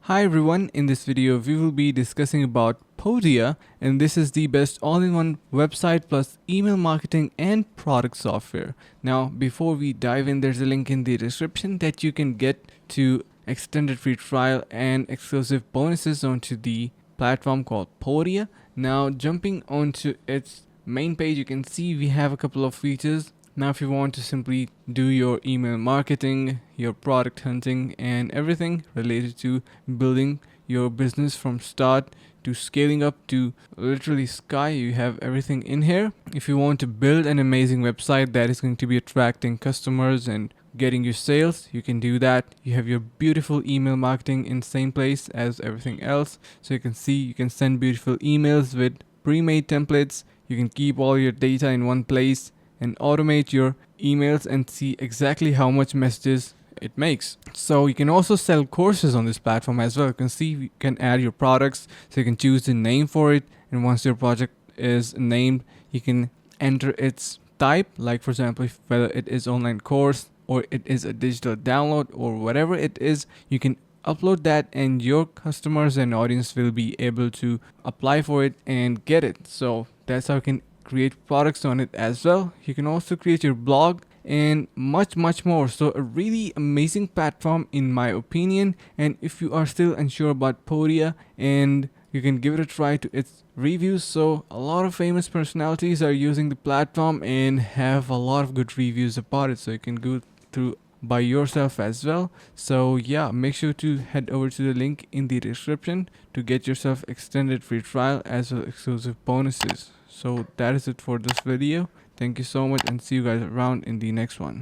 Hi everyone, in this video we will be discussing about Podia, and this is the best all-in-one website plus email marketing and product software. Now before we dive in, there's a link in the description that you can get to extended free trial and exclusive bonuses onto the platform called Podia. Now jumping onto its main page, you can see we have a couple of features. Now if you want to simply do your email marketing, your product hunting and everything related to building your business from start to scaling up to literally sky, you have everything in here. If you want to build an amazing website that is going to be attracting customers and getting you sales, you can do that. You have your beautiful email marketing in the same place as everything else. So you can see you can send beautiful emails with pre-made templates. You can keep all your data in one place and automate your emails and see exactly how much messages it makes. So you can also sell courses on this platform as well. You can see you can add your products, so you can choose the name for it, and once your project is named, you can enter its type, like for example whether it is online course or it is a digital download or whatever it is. You can upload that and your customers and audience will be able to apply for it and get it. So that's how you can create products on it as well. You can also create your blog and much more. So a really amazing platform in my opinion. And if you are still unsure about Podia, and you can give it a try to its reviews. So a lot of famous personalities are using the platform and have a lot of good reviews about it, so you can go through by yourself as well. So yeah, make sure to head over to the link in the description to get yourself extended free trial as well as exclusive bonuses. So that is it for this video. Thank you so much and see you guys around in the next one.